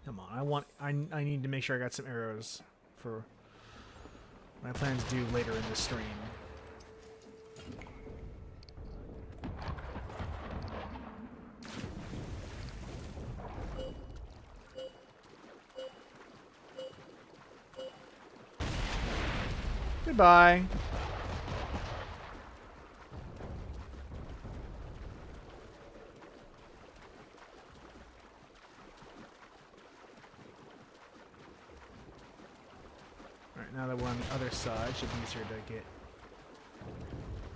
Come on, I need to make sure I got some arrows for my plans due later in the stream. Goodbye. Alright, now that we're on the other side, should be easier to get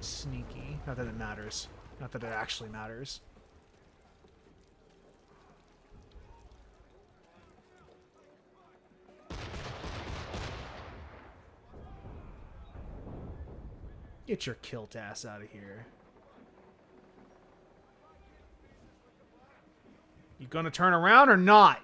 sneaky. Not that it matters. Not that it actually matters. Get your kilt ass out of here. You gonna turn around or not?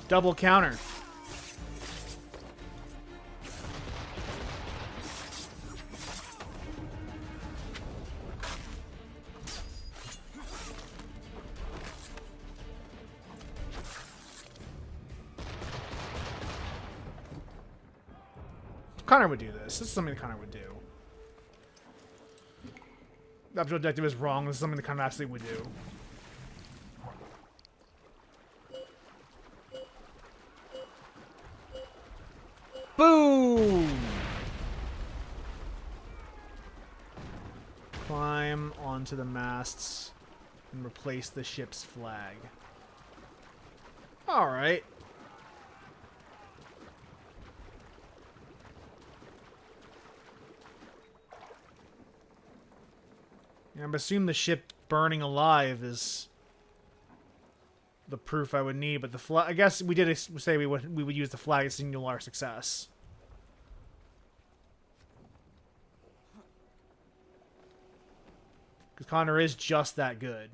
Double counter. Connor would do this. This is something that Connor would do. The objective is wrong. This is something that Connor absolutely would do. Boom! Climb onto the masts and replace the ship's flag. Alright. I'm assuming the ship burning alive is the proof I would need, but the flag, I guess we did say we would use the flag to signal our success. Because Connor is just that good.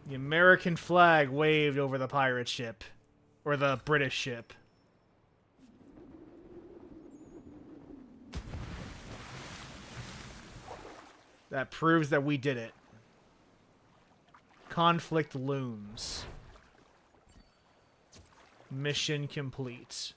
The American flag waved over the pirate ship. Or the British ship. That proves that we did it. Conflict looms. Mission complete.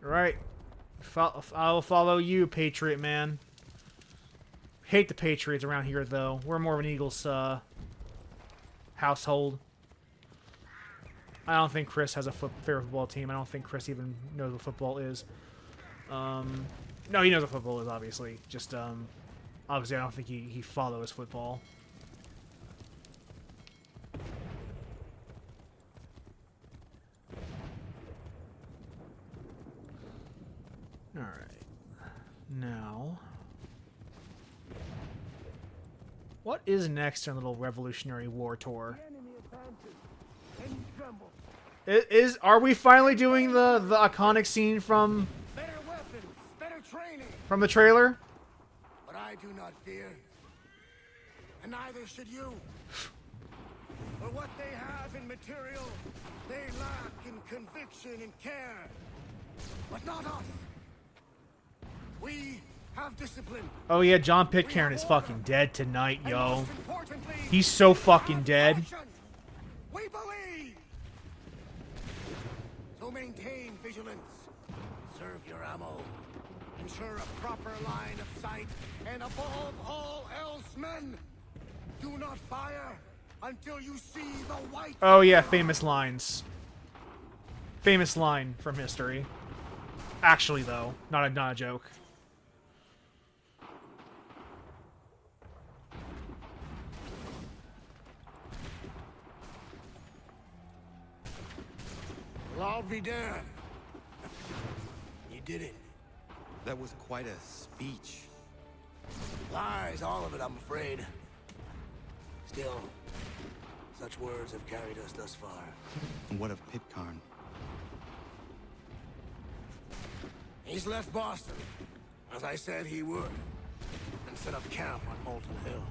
Right. I'll follow you, Patriot man. Hate the Patriots around here, though. We're more of an Eagles household. I don't think Chris has a fair football team. I don't think Chris even knows what football is. No, he knows what football is, obviously. Just, obviously, I don't think he follows football. Alright. Now... what is next on the little Revolutionary War tour? Are we finally doing the iconic scene from... better weapons, better training. From the trailer? But I do not fear. And neither should you. For what they have in material, they lack in conviction and care. But not us. We have discipline. Oh yeah, John Pitcairn is fucking dead tonight, yo. He's so fucking dead. We believe. So maintain vigilance. Conserve your ammo. Ensure a proper line of sight, and above all else, men, do not fire until you see the white. Oh yeah, famous lines. Famous line from history. Actually, though, not a joke. Well, I'll be damned. You did it. That was quite a speech. Lies, all of it, I'm afraid. Still, such words have carried us thus far. And what of Pitcairn? He's left Boston, as I said he would, and set up camp on Molten Hill.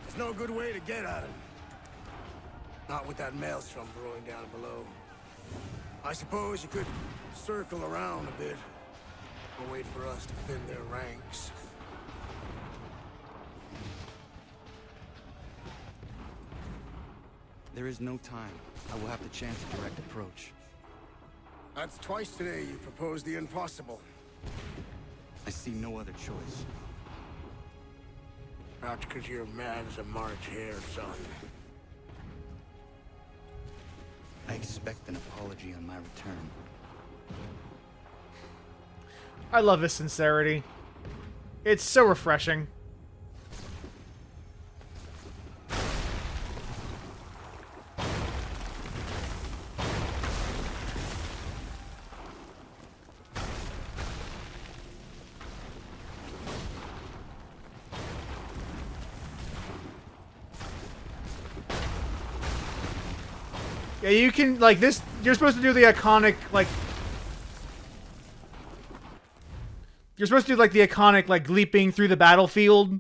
There's no good way to get at him. Not with that maelstrom brewing down below. I suppose you could circle around a bit, or wait for us to thin their ranks. There is no time. I will have to chance a direct approach. That's twice today you proposed the impossible. I see no other choice. Perhaps because you're mad as a March hare, son. I expect an apology on my return. I love his sincerity. It's so refreshing. Yeah, you can, like, this, you're supposed to do the iconic, like, you're supposed to do, like, the iconic, like, leaping through the battlefield,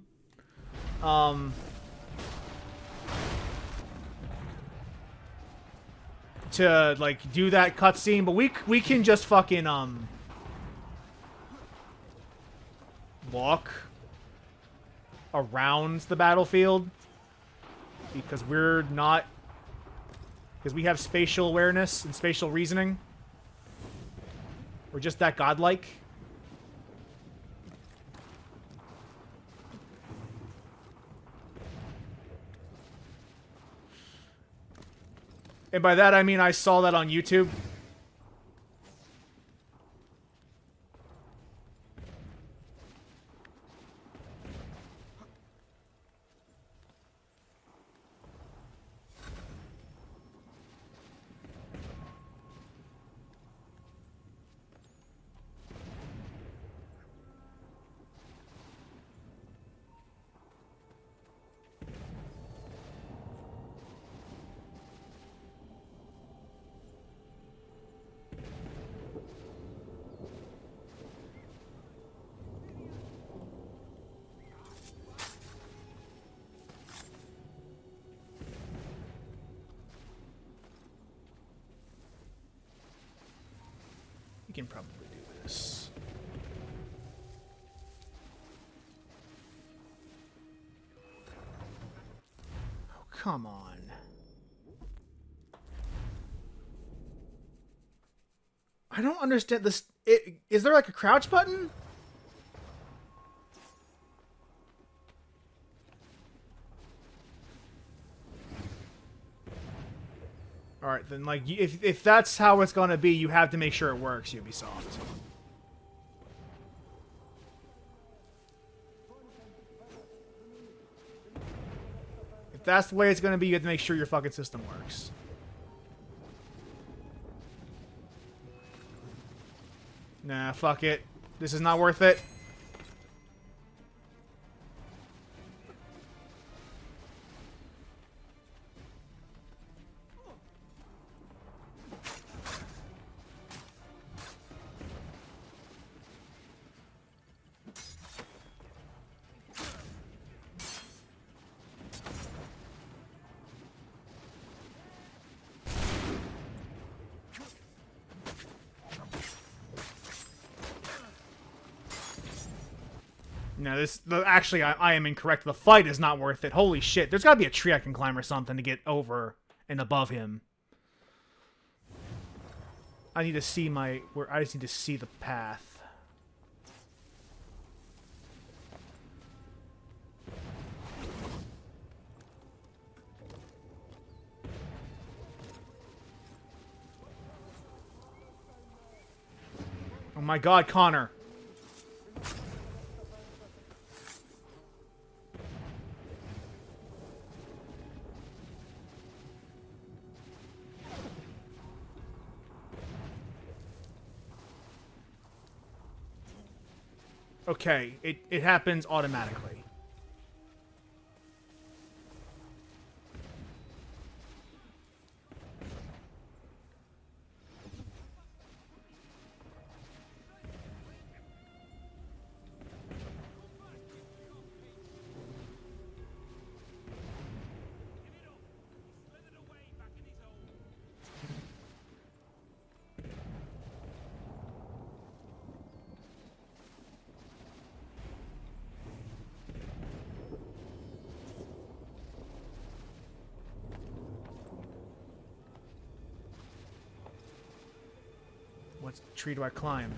to, like, do that cutscene, but we can just fucking, walk around the battlefield, because we're not... Because we have spatial awareness and spatial reasoning. We're just that godlike. And by that I mean I saw that on YouTube. We can probably do this. Oh, come on. I don't understand this. Is there like a crouch button? Alright, then, like, if that's how it's gonna be, you have to make sure it works, Ubisoft. If that's the way it's gonna be, you have to make sure your fucking system works. Nah, fuck it. This is not worth it. No, actually, I am incorrect. The fight is not worth it. Holy shit. There's gotta be a tree I can climb or something to get over and above him. I need to see I just need to see the path. Oh my god, Connor. Okay, it happens automatically. What tree do I climb?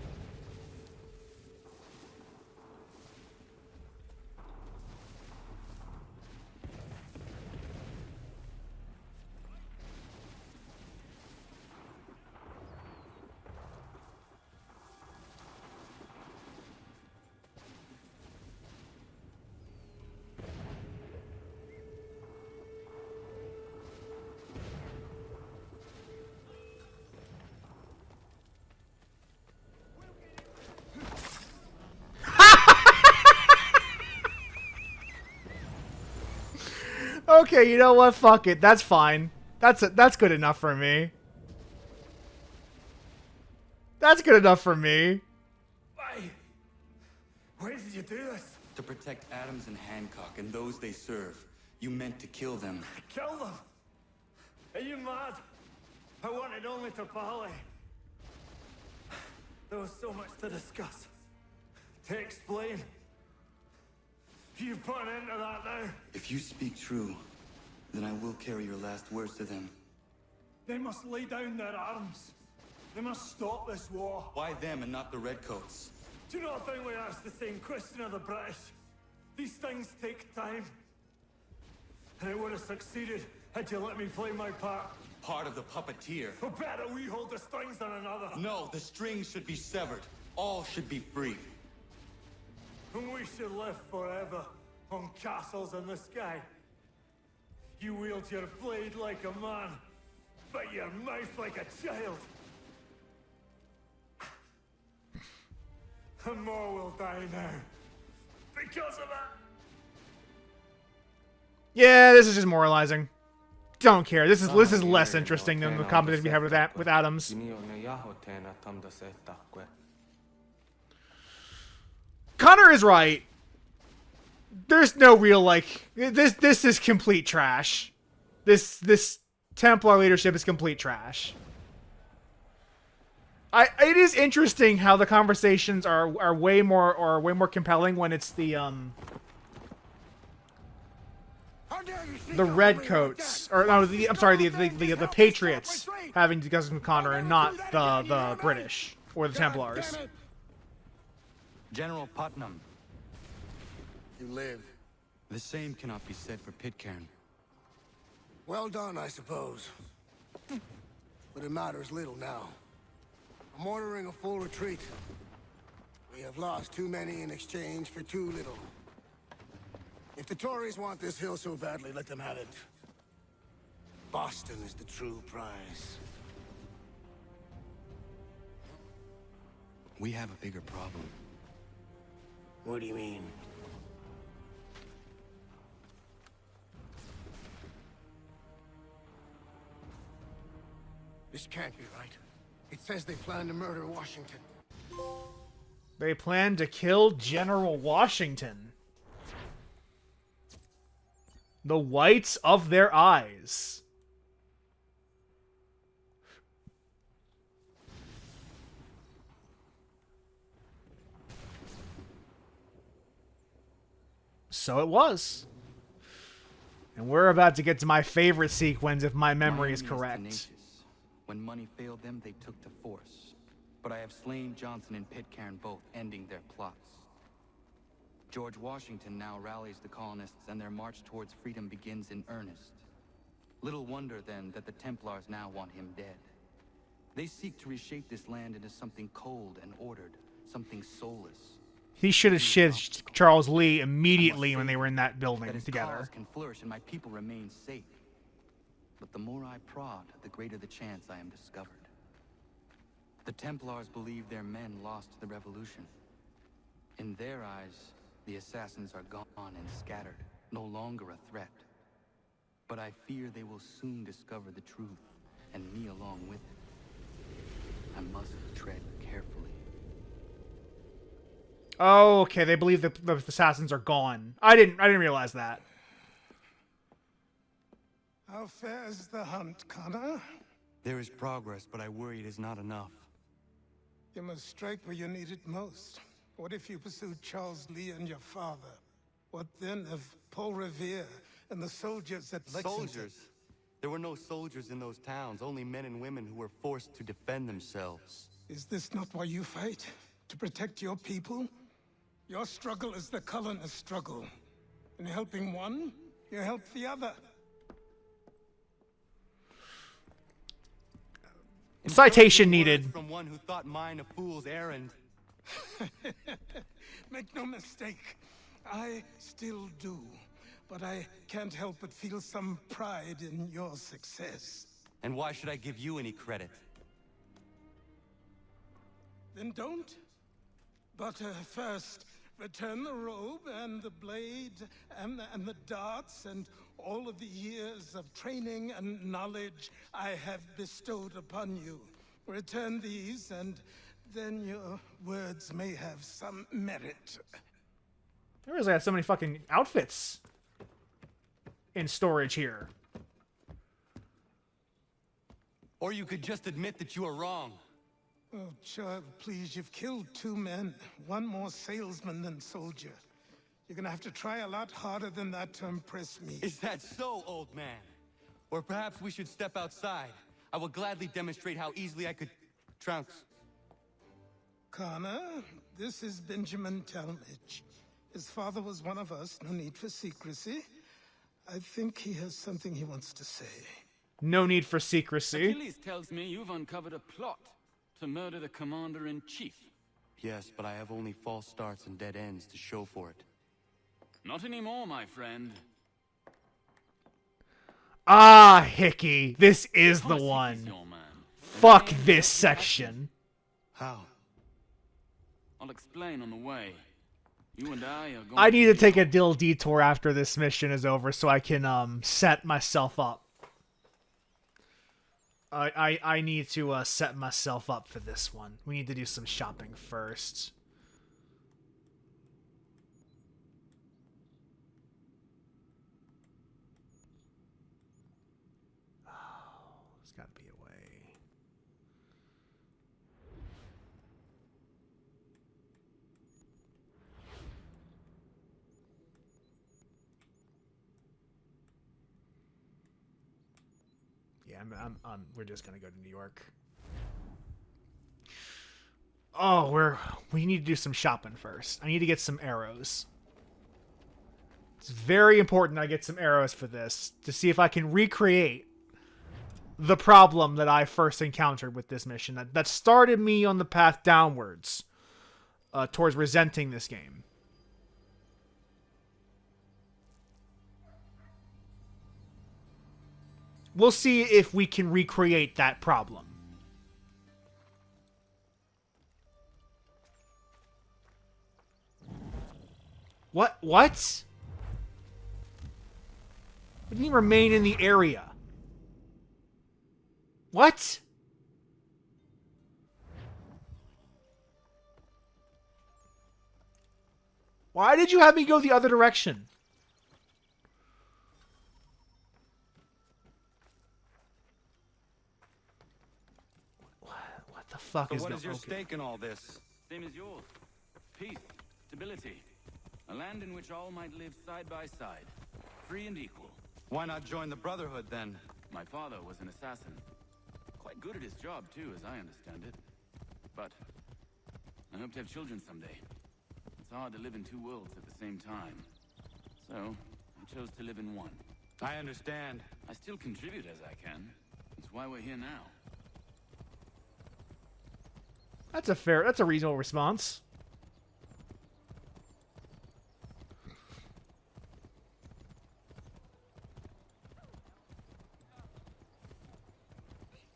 Okay, you know what? Fuck it. That's fine. That's good enough for me. That's good enough for me. Why? Why did you do this? To protect Adams and Hancock and those they serve, you meant to kill them. Kill them? Are you mad? I wanted only to parley. There was so much to discuss, to explain. You've put an end to that now. If you speak true, then I will carry your last words to them. They must lay down their arms. They must stop this war. Why them and not the Redcoats? Do you not think we asked the same question of the British? These things take time. And it would have succeeded had you let me play my part. Part of the puppeteer. Or better, we hold the strings than another. No, the strings should be severed. All should be free. And we should live forever on castles in the sky. You wield your blade like a man, but your mouth like a child. And more will die now. Because of that. Yeah, this is just moralizing. Don't care. This is less interesting than the competition we have with Adams. Connor is right. There's no real, like, this is complete trash. This Templar leadership is complete trash. It is interesting how the conversations are way more compelling when it's the Redcoats, or no, I'm sorry, the Patriots having discussions with Connor and not the British or the Templars. General Putnam. You live. The same cannot be said for Pitcairn. Well done, I suppose. But it matters little now. I'm ordering a full retreat. We have lost too many in exchange for too little. If the Tories want this hill so badly, let them have it. Boston is the true prize. We have a bigger problem. What do you mean? This can't be right. It says they plan to murder Washington. They plan to kill General Washington. The whites of their eyes. So it was. And we're about to get to my favorite sequence if my memory is correct. When money failed them, they took to force. But I have slain Johnson and Pitcairn both, ending their plots. George Washington now rallies the colonists, and their march towards freedom begins in earnest. Little wonder, then, that the Templars now want him dead. They seek to reshape this land into something cold and ordered, something soulless. He should have shizzed Charles Lee immediately when they were in that That building his together. cause can flourish and my people remain safe. But the more I prod, the greater the chance I am discovered. The Templars believe their men lost the revolution. In their eyes, the assassins are gone and scattered, no longer a threat. But I fear they will soon discover the truth, and me along with it. I must tread carefully. Oh, okay. They believe the assassins are gone. I didn't realize that. How fares the hunt, Connor? There is progress, but I worry it is not enough. You must strike where you need it most. What if you pursued Charles Lee and your father? What then of Paul Revere and the soldiers at Lexington? Soldiers? There were no soldiers in those towns, only men and women who were forced to defend themselves. Is this not why you fight? To protect your people? Your struggle is the colonist struggle. In helping one, you help the other. Citation needed. From one who thought mine a fool's errand. Make no mistake, I still do. But I can't help but feel some pride in your success. And why should I give you any credit? Then don't. But first, return the robe and the blade and the darts and all of the years of training and knowledge I have bestowed upon you. Return these, and then your words may have some merit. I realize I had so many fucking outfits in storage here. Or you could just admit that you are wrong. Oh, child, please, you've killed 2 men. One more salesman than soldier. You're gonna have to try a lot harder than that to impress me. Is that so, old man? Or perhaps we should step outside. I will gladly demonstrate how easily I could trounce. Connor, this is Benjamin Talmadge. His father was one of us, no need for secrecy. I think he has something he wants to say. No need for secrecy. Achilles tells me you've uncovered a plot to murder the commander-in-chief. Yes, but I have only false starts and dead ends to show for it. Not anymore, my friend. Ah, Hickey. This is the Thomas Hickey's one. your man. Fuck And this you section. How? I'll explain on the way. You and I are going I need to be take a alone. little detour after this mission is over so I can set myself up. I need to set myself up for this one. We need to do some shopping first. Oh, there's got to be a way. Yeah, we're just gonna go to New York. Oh, we need to do some shopping first. I need to get some arrows. It's very important I get some arrows for this to see if I can recreate the problem that I first encountered with this mission that started me on the path downwards towards resenting this game. We'll see if we can recreate that problem. What? What? We didn't remain in the area. What? Why did you have me go the other direction? What the fuck But is what going is your on? stake in all this? Same as yours. Peace, stability. A land in which all might live side by side, free and equal. Why not join the Brotherhood then? My father was an assassin. Quite good at his job, too, as I understand it. But I hope to have children someday. It's hard to live in 2 worlds at the same time. So, I chose to live in one. I understand. I still contribute as I can. That's why we're here now. That's a reasonable response.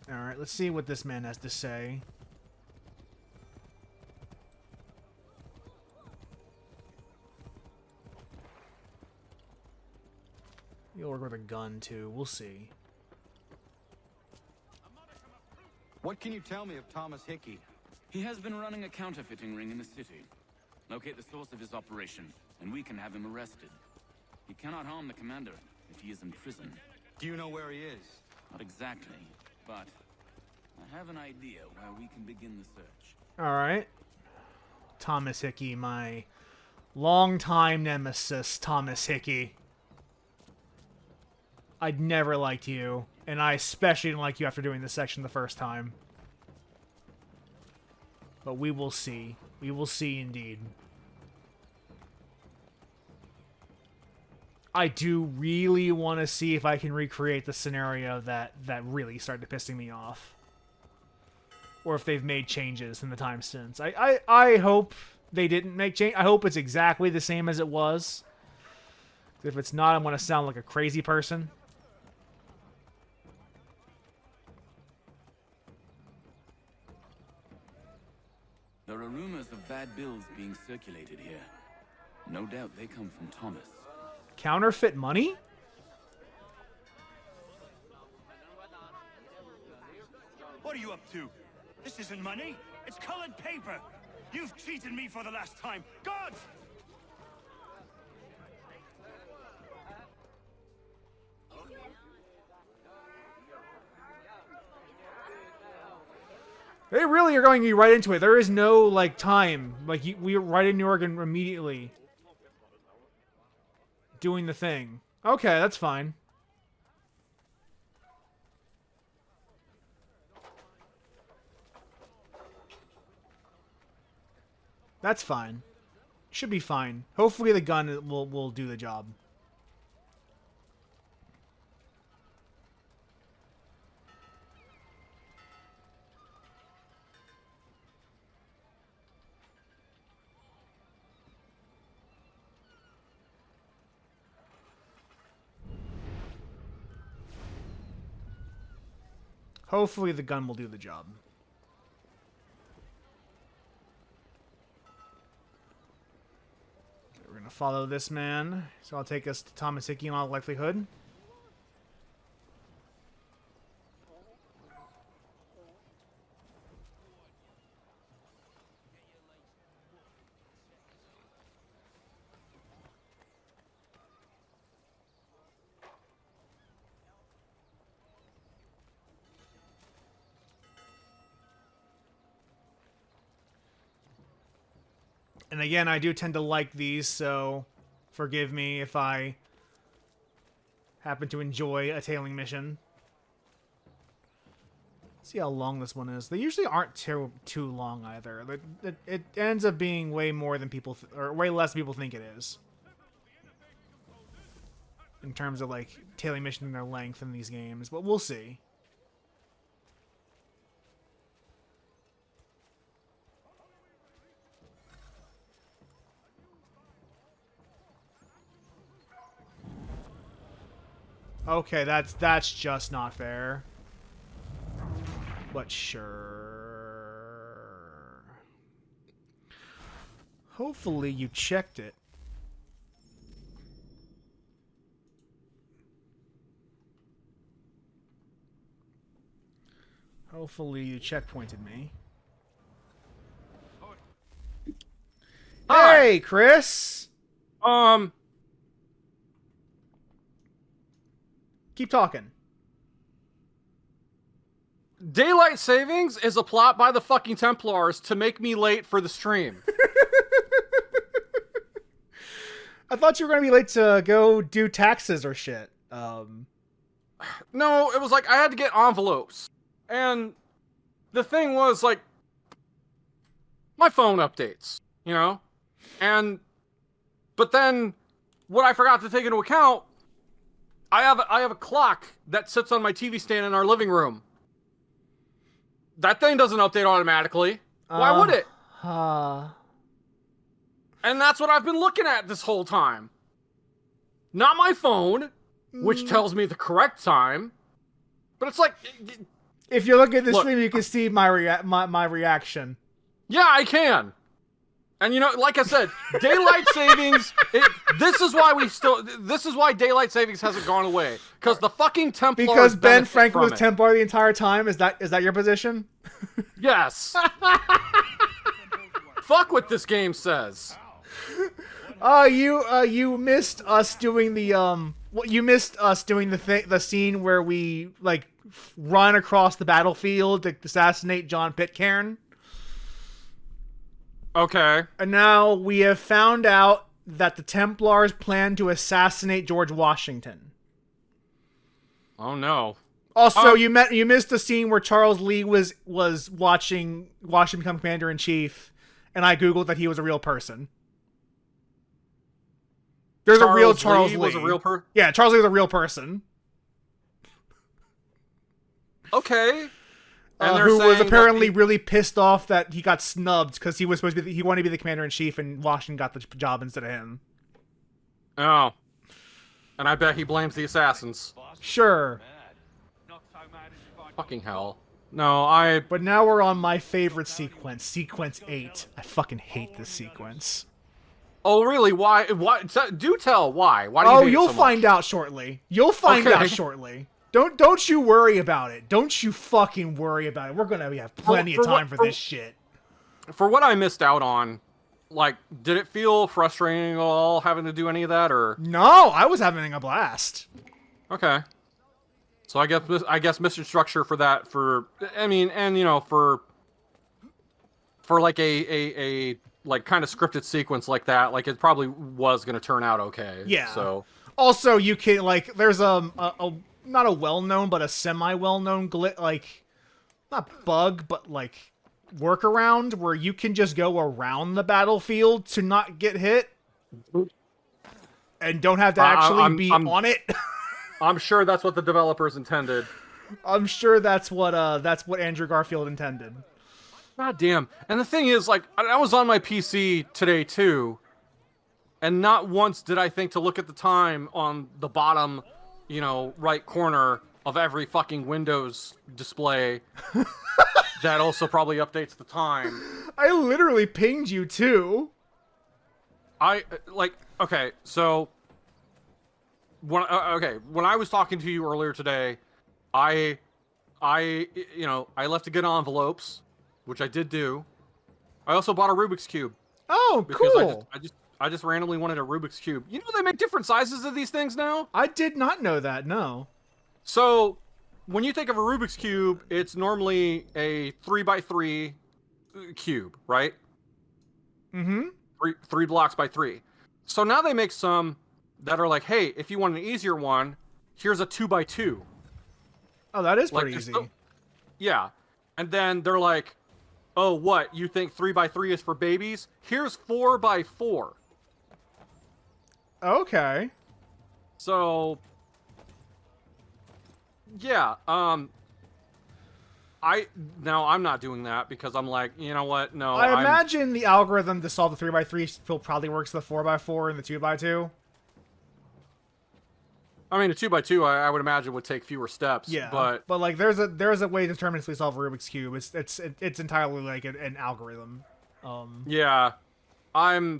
Alright, let's see what this man has to say. You'll work with a gun, too. We'll see. What can you tell me of Thomas Hickey? He has been running a counterfeiting ring in the city. Locate the source of his operation, and we can have him arrested. He cannot harm the commander if he is in prison. Do you know where he is? Not exactly, but I have an idea where we can begin the search. Alright. Thomas Hickey, my longtime nemesis, Thomas Hickey. I'd never liked you, and I especially didn't like you after doing this section the first time. But we will see. We will see indeed. I do really want to see if I can recreate the scenario that really started pissing me off. Or if they've made changes in the time since. I hope they didn't make change. I hope it's exactly the same as it was. If it's not, I'm going to sound like a crazy person. There are rumors of bad bills being circulated here. No doubt they come from Thomas. Counterfeit money? What are you up to? This isn't money. It's colored paper. You've cheated me for the last time. Gods! They really are going to be right into it. There is no, like, time. Like, we are right in New York and immediately doing the thing. Okay, that's fine. That's fine. Should be fine. Hopefully the gun will do the job. Hopefully the gun will do the job. We're going to follow this man. So I'll take us to Thomas Hickey in all likelihood. And again, I do tend to like these, so forgive me if I happen to enjoy a tailing mission. Let's see how long this one is. They usually aren't too long either. It ends up being way more than people, or way less than people think it is. In terms of like tailing mission and their length in these games, but we'll see. Okay, that's just not fair. But sure. Hopefully you checked it. Hopefully you checkpointed me. Hi. Hey, Chris! Keep talking. Daylight savings is a plot by the fucking Templars to make me late for the stream. I thought you were going to be late to go do taxes or shit. No, it was like I had to get envelopes. And the thing was like my phone updates, you know? But then what I forgot to take into account, I have a clock that sits on my TV stand in our living room. That thing doesn't update automatically. Why would it? Uh, And that's what I've been looking at this whole time. Not my phone, which tells me the correct time, but it's like, if you look at the Look. stream, you can see my reaction. yeah, I can. And you know, like I said, daylight savings. This is why daylight savings hasn't gone away, because the fucking Templars Because Ben benefit Franklin from was it. Templar the entire time. Is that your position? Yes. Fuck what this game says. You missed us doing the you missed us doing the scene where we like run across the battlefield to assassinate John Pitcairn. Okay. And now we have found out that the Templars plan to assassinate George Washington. Oh no. Also, you missed the scene where Charles Lee was watching Washington become commander in chief, and I googled that he was a real person. There's a real Charles Lee. Was a real person. Yeah, Charles Lee was a real person. Okay. And Who was saying apparently really pissed off that he got snubbed because he was supposed to be he wanted to be the commander in chief, and Washington got the job instead of him. Oh. And I bet he blames the assassins. Sure. Fucking hell. No, But now we're on my favorite sequence, sequence 8. I fucking hate this sequence. Oh, really? Why? Do tell why. Why do you hate it you'll so much? find out shortly. You'll find out shortly. Don't you worry about it. Don't you fucking worry about it. We're gonna have plenty of time for this shit. For what I missed out on, like, did it feel frustrating at all having to do any of that, or? No, I was having a blast. Okay. So I guess mission structure for that, I mean, and you know, for like a like kind of scripted sequence like that, like it probably was gonna turn out okay. Yeah. So. Also, you can like there's a not a well-known but a semi-well-known like not bug but like workaround where you can just go around the battlefield to not get hit and don't have to actually be on it. I'm sure that's what the developers intended. I'm sure that's what Andrew Garfield intended. God damn. And the thing is, like, I was on my PC today too, and not once did I think to look at the time on the bottom, you know, right corner of every fucking Windows display. That also probably updates the time. I literally pinged you too. Okay, so when I was talking to you earlier today, I left to get envelopes, which I did do. I also bought a Rubik's Cube. Oh, Because cool. I just randomly wanted a Rubik's Cube. You know they make different sizes of these things now? I did not know that, no. So, when you think of a Rubik's Cube, it's normally a 3x3 cube, right? Mm-hmm. Three blocks by 3. So now they make some that are like, hey, if you want an easier one, here's a 2x2. Oh, that is Like, pretty easy. Yeah. And then they're like, oh, what? You think 3x3 is for babies? Here's 4x4. Okay. So, yeah, I'm not doing that because I'm like, you know what? No, I imagine the algorithm to solve the 3x3 still probably works with the 4x4 and the 2x2. I mean, a 2x2, I would imagine would take fewer steps. Yeah, but like there's a way to deterministically solve a Rubik's Cube. It's entirely like an algorithm. Yeah, I've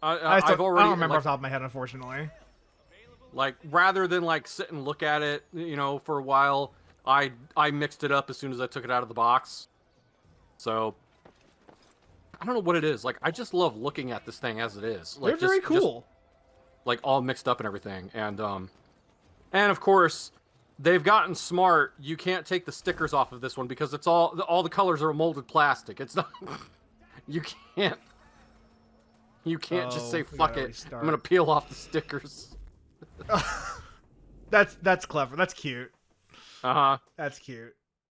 already. I don't remember like, off the top of my head, unfortunately. Like, rather than like sit and look at it, you know, for a while, I mixed it up as soon as I took it out of the box. So I don't know what it is. Like, I just love looking at this thing as it is. Like, They're very cool. Like all mixed up and everything, and of course they've gotten smart. You can't take the stickers off of this one because it's all the colors are molded plastic. It's not. You can't just say fuck it. Restart. I'm gonna peel off the stickers. That's clever. That's cute. Uh huh. That's cute.